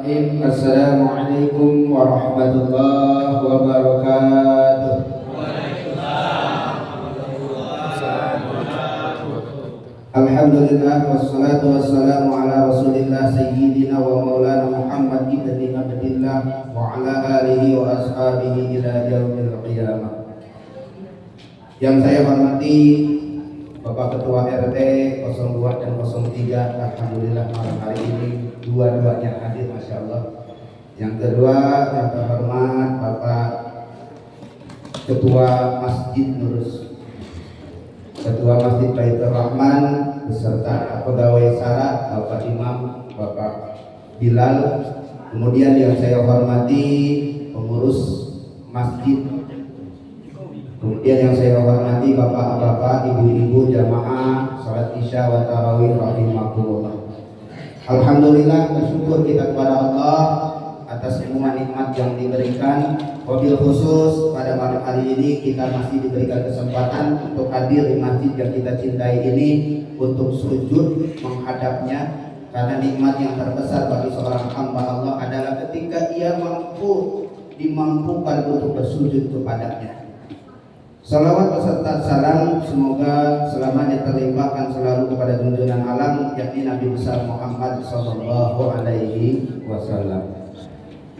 Assalamualaikum warahmatullahi wabarakatuh. Alhamdulillah wassalatu wassalamu ala rasulillah sayyidina wa maulana Muhammad ibn Abdillah wa ala alihi wa ashabihi ila yaumil qiyamah. Yang saya hormati Bapak Ketua RT 02 dan 03, alhamdulillah malam hari ini dua-duanya hadir, masya Allah. Yang kedua yang terhormat Bapak Ketua Masjid Nurus, Ketua Masjid Baitur Rahman beserta pegawai syarat Bapak Imam, Bapak Bilal. Kemudian yang saya hormati pengurus masjid. Kemudian yang saya hormati bapak-bapak, ibu-ibu jamaah salat isya wa tarawih rahimakumullah. Alhamdulillah, bersyukur kita kepada Allah atas semua nikmat yang diberikan. Wabil khusus pada malam hari ini kita masih diberikan kesempatan untuk hadir di masjid yang kita cintai ini, untuk sujud menghadapnya, karena nikmat yang terbesar bagi seorang hamba Allah adalah ketika ia dimampukan untuk bersujud kepadanya. Salawat beserta salam semoga selamanya terlimpahkan selalu kepada junjungan alam, yakni Nabi besar Muhammad sallallahu alaihi wasallam.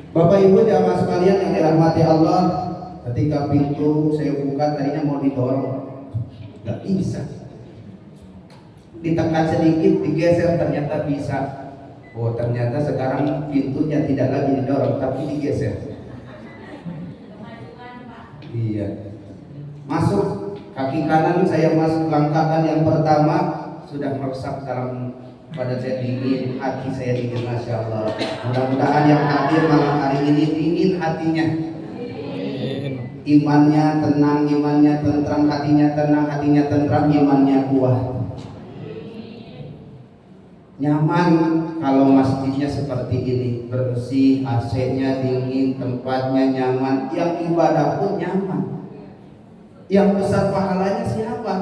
Bapak Ibu jamaah sekalian yang dirahmati Allah, ketika pintu saya buka tadinya mau didorong, nggak bisa. Ditekan sedikit, digeser, ternyata bisa. Oh, ternyata sekarang pintunya tidak lagi didorong tapi digeser. Iya. Masuk kaki kanan saya masuk langkahkan yang pertama, sudah meresap dalam pada saya dingin, hati saya dingin, masya Allah. Mudah-mudahan yang hadir malam hari ini dingin hatinya, imannya tenang, imannya tentram, hatinya tenang, hatinya tentram, imannya kuat, nyaman. Kalau masjidnya seperti ini, bersih, AC-nya dingin, tempatnya nyaman, yang ibadah pun nyaman. Yang besar pahalanya siapa?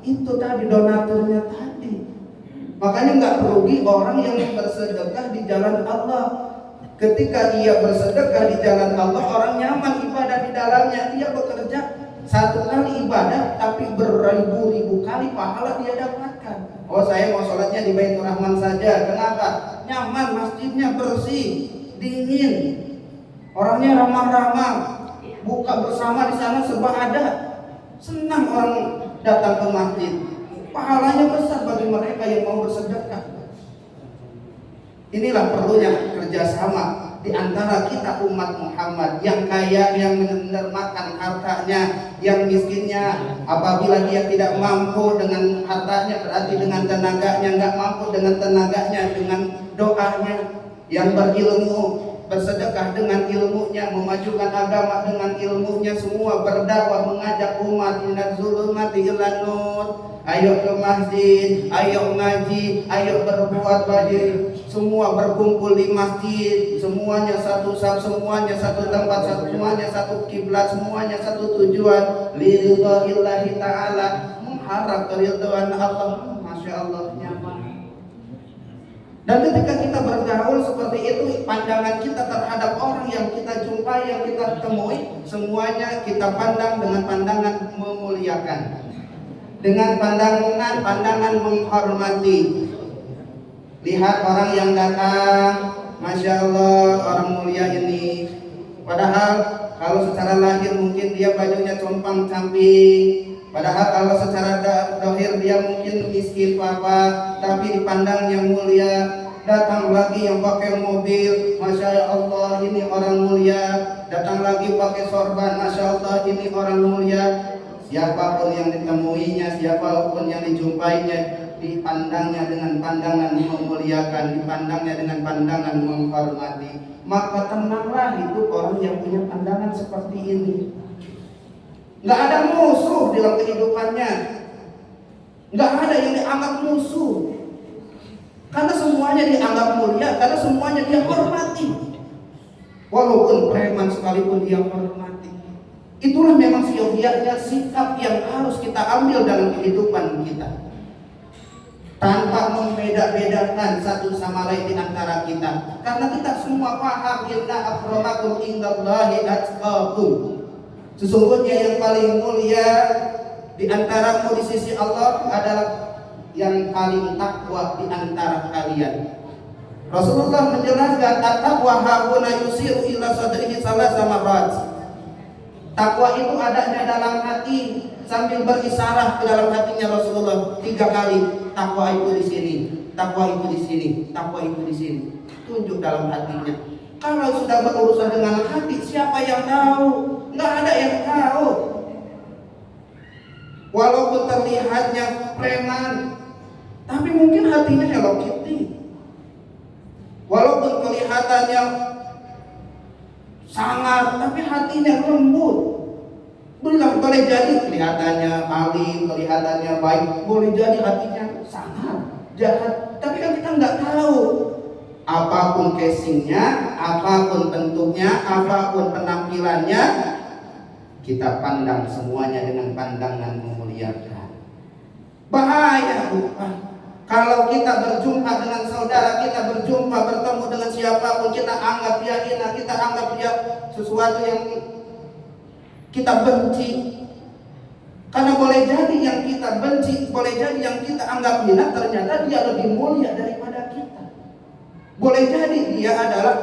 Itu tadi, donaturnya tadi. Makanya nggak rugi orang yang bersedekah di jalan Allah. Ketika ia bersedekah di jalan Allah, orang nyaman ibadah di dalamnya. Dia bekerja satu kali ibadah, tapi beribu-ribu kali pahala dia dapatkan. Oh, saya mau sholatnya di Baitur Rahman saja. Kenapa? Nyaman, masjidnya bersih, dingin, orangnya ramah-ramah, buka bersama di sana serba ada. Senang orang datang ke masjid. Pahalanya besar bagi mereka yang mau bersedekah. Inilah perlunya kerjasama di antara kita umat Muhammad. Yang kaya yang menermakan hartanya, yang miskinnya apabila dia tidak mampu dengan hartanya, berarti dengan tenaganya, nggak mampu dengan tenaganya, dengan doanya. Yang berilmu bersedekah dengan ilmunya, memajukan agama dengan ilmunya, semua berdakwah mengajak umat minaz zulumati ilan nur. Ayo ke masjid, ayo ngaji, ayo berbuat baik. Semua berkumpul di masjid, semuanya satu saf, semuanya satu tempat, semuanya satu kiblat, semuanya satu tujuan, lillahi ta'ala, mengharap keridhaan Allah. Masya Allah, nyaman. Dan ketika kita bergaul seperti itu, pandangan kita terhadap orang yang kita jumpai, yang kita temui, semuanya kita pandang dengan pandangan memuliakan, dengan pandangan menghormati. Lihat orang yang datang, masya Allah, orang mulia ini. Padahal kalau secara lahir mungkin dia bajunya compang-camping, padahal kalau secara dohir dia mungkin miskin papa, tapi dipandangnya mulia. Datang lagi yang pakai mobil, masya Allah, ini orang mulia. Datang lagi pakai sorban, masya Allah, ini orang mulia. Siapapun yang ditemuinya, siapapun yang dijumpainya, dipandangnya dengan pandangan memuliakan, dipandangnya dengan pandangan menghormati. Maka tenanglah hidup orang yang punya pandangan seperti ini. Nggak ada musuh dalam kehidupannya, nggak ada yang dianggap musuh, karena semuanya dianggap mulia, karena semuanya dia hormati. Walaupun preman sekalipun dia hormati. Itulah memang siogianya sikap yang harus kita ambil dalam kehidupan kita. tanpa membeda-bedakan satu sama lain di antara kita, karena kita semua paham inna akramakum indallahi atqakum. Sesungguhnya yang paling mulia di antaramu di sisi Allah adalah yang paling takwa di antara kalian. Rasulullah menjelaskan at-taqwa hauna yusiru ila sadrihi salasa marrat. Takwa itu adanya dalam hati sambil berisyarah ke dalam hatinya Rasulullah 3 kali. Takwa itu di sini, takwa itu di sini, takwa itu di sini. Tunjuk dalam hatinya. Kalau sudah berurusan dengan hati, siapa yang tahu? Nggak ada yang tahu. Walaupun terlihatnya preman, tapi mungkin hatinya Hello Kitty. Walaupun kelihatannya sangar, tapi hatinya lembut. Boleh jadi kelihatannya alim, kelihatannya baik, boleh jadi hatinya sangar, jahat. Tapi kan kita nggak tahu. Apapun casingnya, apapun bentuknya, apapun penampilannya, kita pandang semuanya dengan pandangan memuliakan. Bahaya bukan? Kalau kita berjumpa dengan saudara kita, bertemu dengan siapapun, kita anggap dia hina, kita anggap dia sesuatu yang kita benci. Karena boleh jadi yang kita benci, boleh jadi yang kita anggap hina, ternyata dia lebih mulia daripada kita. Boleh jadi dia adalah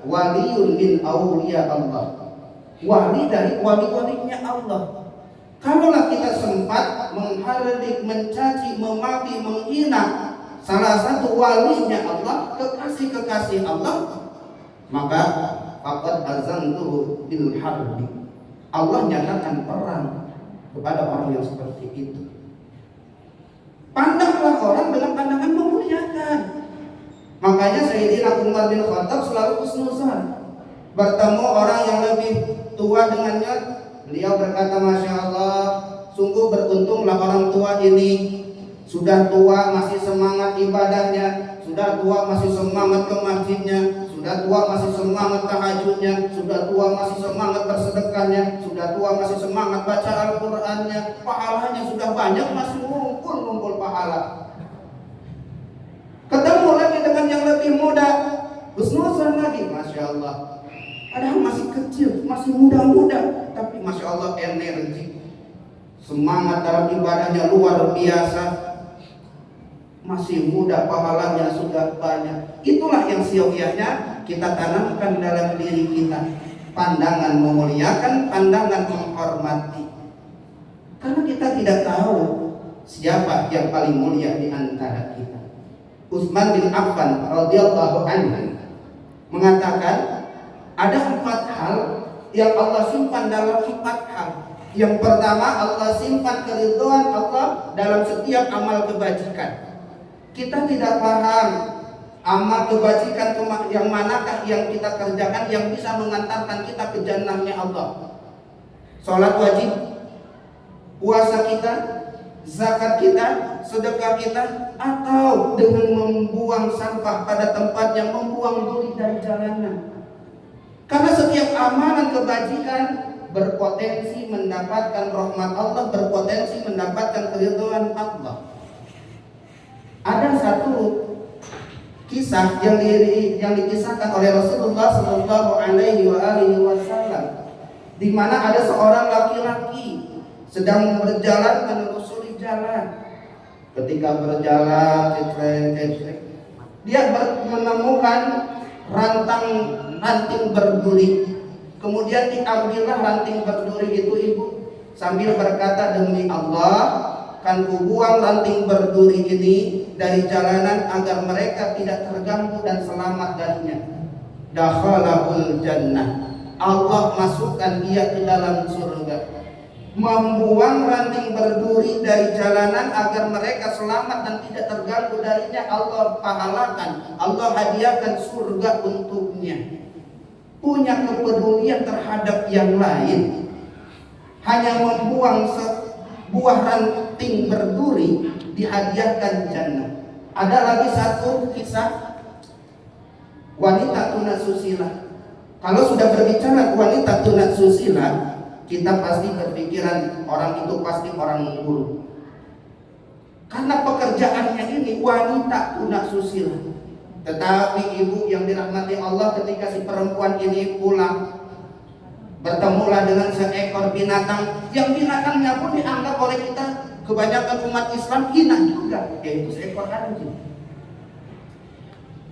waliyun min awliya Allah, wali dari wali-walinya Allah. Kalaulah kita sempat menghardik, mencaci, memaki, menghina salah satu walinya Allah, kekasih-kekasih Allah, maka faqad azantuhu bil harbi. Allah nyatakan perang kepada orang yang seperti itu. Pandanglah orang dengan pandangan memuliakan. Makanya Sayyidina Umar bin Khattab selalu husnuzan. Bertemu orang yang lebih tua dengannya, beliau berkata, Masya Allah, sungguh beruntunglah orang tua ini. Sudah tua masih semangat ibadahnya, sudah tua masih semangat ke masjidnya, sudah tua masih semangat tahajudnya, sudah tua masih semangat bersedekahnya, sudah tua masih semangat baca Al-Qur'annya, pahalanya sudah banyak, masih ngumpul pahala. Ketemu lagi dengan yang lebih muda, husnuzan lagi, Masya Allah. Padahal masih kecil, masih muda-muda, tapi Masya Allah energi, semangat dalam ibadahnya luar biasa, masih muda, pahalanya sudah banyak. Itulah yang siogianya kita tanamkan dalam diri kita, pandangan memuliakan, pandangan menghormati. Karena kita tidak tahu siapa yang paling mulia di antara kita. Utsman bin Affan radhiyallahu anhu mengatakan, ada 4 hal yang Allah simpan dalam 4 hal. Yang pertama, Allah simpan keridhaan Allah dalam setiap amal kebajikan. Kita tidak paham amal kebajikan yang manakah yang kita kerjakan yang bisa mengantarkan kita ke jannahnya Allah. Salat wajib, puasa kita, zakat kita, sedekah kita, atau dengan membuang sampah pada tempatnya, membuang duri dari jalanan. Karena setiap amalan kebajikan berpotensi mendapatkan rahmat Allah, berpotensi mendapatkan keridhaan Allah. Ada satu kisah yang dikisahkan oleh Rasulullah Shallallahu Alaihi Wasallam, di mana ada seorang laki-laki sedang berjalan menelusuri jalan. Ketika berjalan, dia menemukan ranting berduri. Kemudian diambillah ranting berduri itu ibu, sambil berkata, demi Allah, kan kubuang ranting berduri ini dari jalanan agar mereka tidak terganggu dan selamat darinya. Dakhalahul jannah, Allah masukkan dia ke dalam surga. Membuang ranting berduri dari jalanan agar mereka selamat dan tidak terganggu darinya, Allah pahalakan, Allah hadiahkan surga untuknya. Punya kepedulian terhadap yang lain, hanya membuang sebuah ranting berduri dihadiahkan jannah. Ada lagi satu kisah wanita tunasusila. Kalau sudah berbicara wanita tunasusila, kita pasti berpikiran orang itu pasti orang buruk. Karena pekerjaannya ini wanita tunasusila. Tetapi ibu yang dirahmati Allah, ketika si perempuan ini pulang, bertemulah dengan seekor binatang, yang binatangnya pun dianggap oleh kita kebanyakan umat Islam hina juga, yaitu seekor anjing.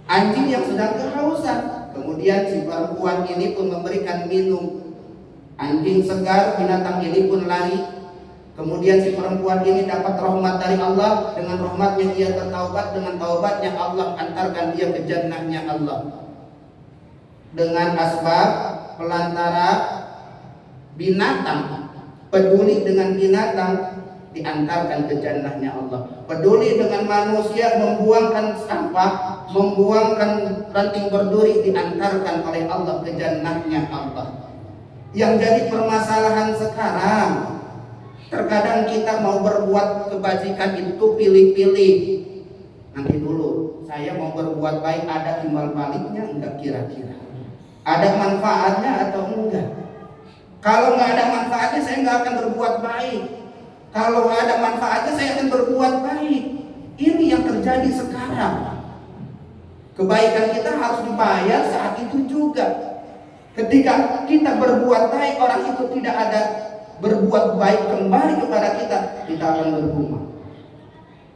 Anjing yang sedang kehausan. Kemudian si perempuan ini pun memberikan minum. Anjing segar, binatang ini pun lari. Kemudian si perempuan ini dapat rahmat dari Allah. Dengan rahmatnya dia bertaubat. Dengan taubatnya Allah antarkan dia ke jannahnya Allah. Dengan asbab pelantara binatang, peduli dengan binatang, diantarkan ke jannahnya Allah. Peduli dengan manusia, membuangkan sampah, membuangkan ranting berduri, diantarkan oleh Allah ke jannahnya Allah. Yang jadi permasalahan sekarang, terkadang kita mau berbuat kebajikan itu pilih-pilih. Nanti dulu, saya mau berbuat baik, ada timbal baliknya enggak kira-kira? Ada manfaatnya atau enggak? Kalau nggak ada manfaatnya, saya nggak akan berbuat baik. Kalau ada manfaatnya, saya akan berbuat baik. Ini yang terjadi sekarang. Kebaikan kita harus dibayar saat itu juga. Ketika kita berbuat baik, orang itu tidak ada berbuat baik kembali kepada kita, kita akan bergumam.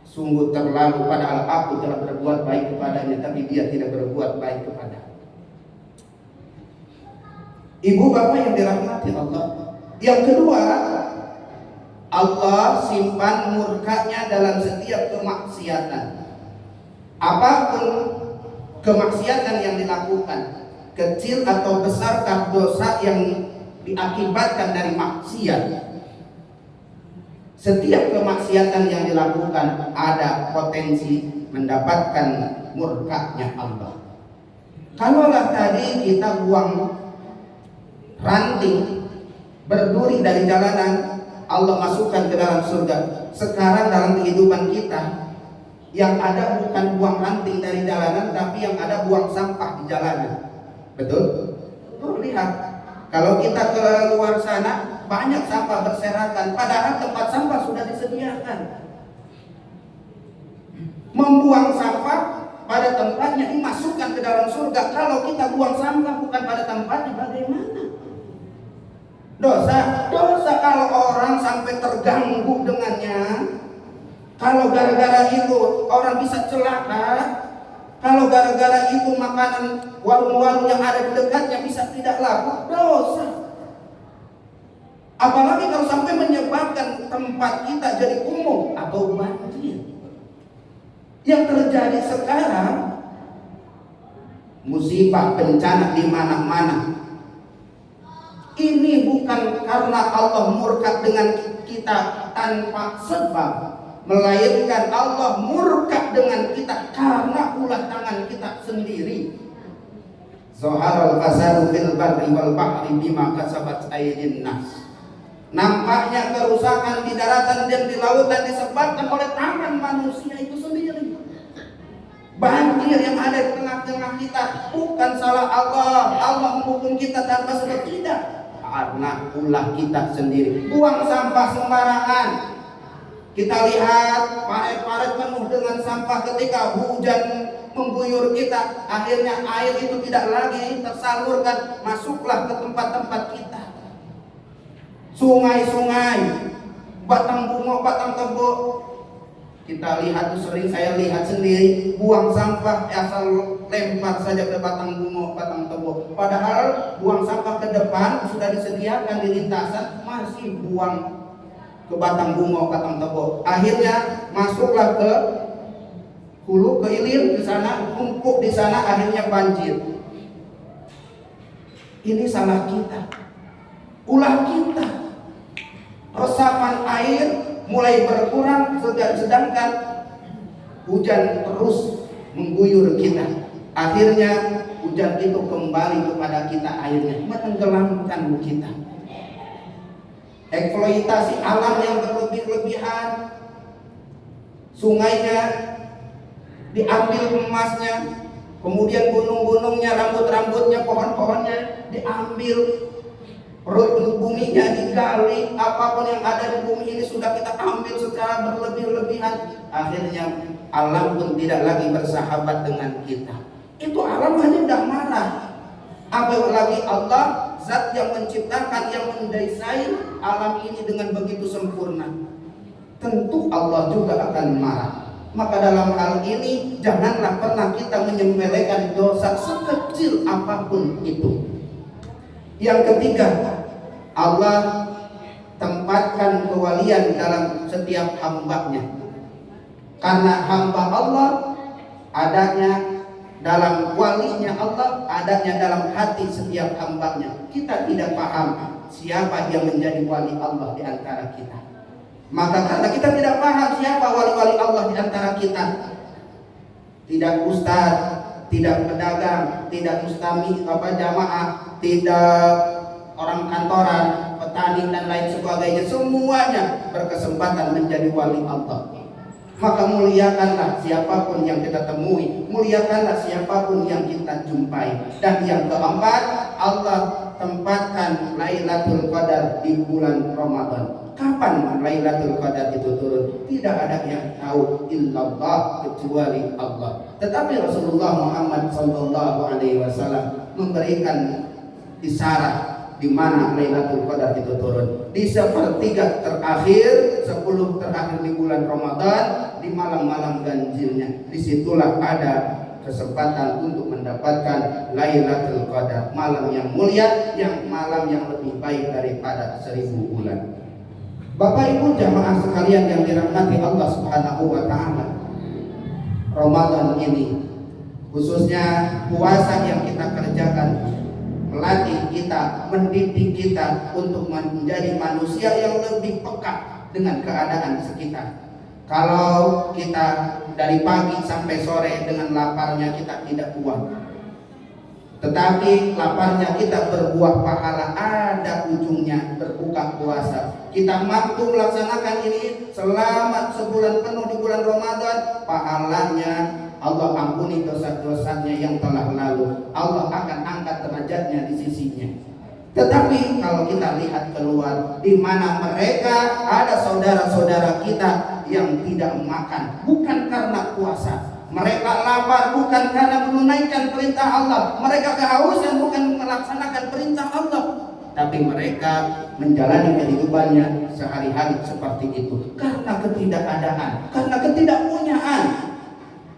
Sungguh terlalu, padahal aku telah berbuat baik kepadanya, tapi dia tidak berbuat baik kepada. Ibu bapak yang dirahmati Allah. Yang kedua, Allah simpan murkanya dalam setiap kemaksiatan. Apapun kemaksiatan yang dilakukan, kecil atau besarkah dosa yang diakibatkan dari maksiat, setiap kemaksiatan yang dilakukan ada potensi mendapatkan murkanya Allah. Kalaulah tadi kita buang ranting berduri dari jalanan, Allah masukkan ke dalam surga. Sekarang dalam kehidupan kita, yang ada bukan buang ranting dari jalanan, tapi yang ada buang sampah di jalanan. Betul? Tuh lihat, kalau kita ke luar sana, banyak sampah berserakan, padahal tempat sampah sudah disediakan. Membuang sampah pada tempatnya dimasukkan ke dalam surga. Kalau kita buang sampah bukan pada tempatnya, bagaimana? Dosa kalau orang sampai terganggu dengannya. Kalau gara-gara itu orang bisa celaka. Kalau gara-gara itu makanan warung-warung yang ada di dekatnya bisa tidak laku, dosa. Apalagi kalau sampai menyebabkan tempat kita jadi kumuh atau banjir. Yang terjadi sekarang, musibah bencana di mana-mana. Ini bukan karena Allah murka dengan kita tanpa sebab, melainkan Allah murka dengan kita karena ulah tangan kita sendiri. Zaharal fasadu fil barri wal bahri bima kasabat aydin nas. Nampaknya kerusakan di daratan dan di lautan disebabkan oleh tangan manusia itu sendiri. Banjir yang ada di tengah-tengah kita bukan salah Allah. Allah menghukum kita tanpa sebab, tidak, karena ulah kita sendiri. Buang sampah sembarangan. Kita lihat paret-paret penuh dengan sampah ketika hujan mengguyur kita. Akhirnya air itu tidak lagi tersalurkan, masuklah ke tempat-tempat kita. Sungai-sungai, batang bunga, batang tebu. Kita lihat tuh, sering saya lihat sendiri, buang sampah asal lempar saja ke batang bunga, batang tebu. Padahal buang sampah ke depan sudah disediakan di lintasan, masih buang ke batang bunga, batang tebu. Akhirnya masuklah ke hulu, ke hilir di sana, numpuk di sana, akhirnya banjir. Ini salah kita, ulah kita. Resapan air mulai berkurang, sedangkan hujan terus mengguyur kita. Akhirnya hujan itu kembali kepada kita, airnya menenggelamkan kita. Eksploitasi alam yang berlebih-lebihan, sungainya diambil emasnya, kemudian gunung-gunungnya, rambut-rambutnya, pohon-pohonnya diambil. Perut buminya digali, apapun yang ada di bumi ini sudah kita ambil secara berlebih-lebihan. Akhirnya alam pun tidak lagi bersahabat dengan kita. Itu alam hanya dah marah. Apalagi Allah, zat yang menciptakan, yang mendesain alam ini dengan begitu sempurna. Tentu Allah juga akan marah. Maka dalam hal ini janganlah pernah kita menyepelekan dosa sekecil apapun itu. Yang ketiga, Allah tempatkan kewalian dalam setiap hambanya. Karena hamba Allah adanya dalam walinya Allah, adanya dalam hati setiap hambanya. Kita tidak paham siapa yang menjadi wali Allah di antara kita. Maka karena kita tidak paham siapa wali-wali Allah di antara kita, tidak ustaz, tidak pedagang, tidak mustami jamaah, tidak orang kantoran, petani dan lain sebagainya, semuanya berkesempatan menjadi wali Allah. Maka muliakanlah siapapun yang kita temui, muliakanlah siapapun yang kita jumpai. Dan yang keempat, Allah tempatkan Lailatul Qadar di bulan Ramadan. Kapan Lailatul Qadar itu turun? Tidak ada yang tahu illallah kecuali Allah. Tetapi Rasulullah Muhammad SAW memberikan isyarat di mana Lailatul Qadar itu turun. Di sepertiga terakhir, 10 terakhir di bulan Ramadan, di malam-malam ganjilnya. Disitulah ada kesempatan untuk mendapatkan Lailatul Qadar, malam yang mulia, yang malam yang lebih baik daripada 1000 bulan. Bapak Ibu jamaah sekalian yang dirahmati Allah Subhanahu wa taala, Ramadan ini khususnya puasa yang kita kerjakan melatih kita, mendidik kita untuk menjadi manusia yang lebih peka dengan keadaan sekitar. Kalau kita dari pagi sampai sore dengan laparnya kita tidak puas, tetapi laparnya kita berbuah pahala, ada ujungnya berbuka puasa. Kita mampu melaksanakan ini selama sebulan penuh di bulan Ramadan, pahalanya Allah ampuni dosa-dosanya yang telah lalu. Allah akan angkat derajatnya di sisinya. Tetapi kalau kita lihat keluar, di mana mereka ada saudara-saudara kita yang tidak makan, bukan karena puasa. Mereka lapar bukan karena menunaikan perintah Allah. Mereka kehausan bukan melaksanakan perintah Allah. Tapi mereka menjalani kehidupannya sehari-hari seperti itu karena ketidakadaan, karena ketidakpunyaan.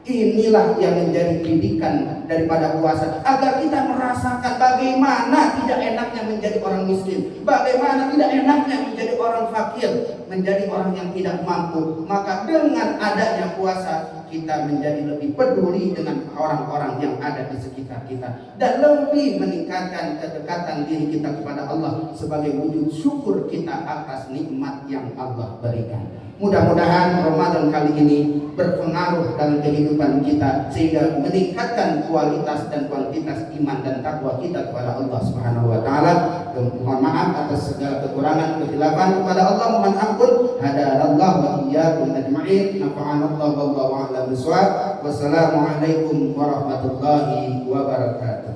Inilah yang menjadi didikan daripada puasa, agar kita merasakan bagaimana tidak enaknya menjadi orang miskin, bagaimana tidak enaknya menjadi orang fakir, menjadi orang yang tidak mampu. Maka dengan adanya puasa, kita menjadi lebih peduli dengan orang-orang yang ada di sekitar kita, dan lebih meningkatkan kedekatan diri kita kepada Allah sebagai wujud syukur kita atas nikmat yang Allah berikan. Mudah-mudahan Ramadan kali ini berpengaruh dalam kehidupan kita, sehingga meningkatkan kualitas dan kuantitas iman dan takwa kita kepada Allah Subhanahu wa taala. Mohon maaf atas segala kekurangan, kekhilafan kepada Allah, mohon ampun. Hadanallahu wa iyyakum ajma'in. Nafa'anallahu wallahu a'lam bishawab. Wassalamualaikum warahmatullahi wabarakatuh.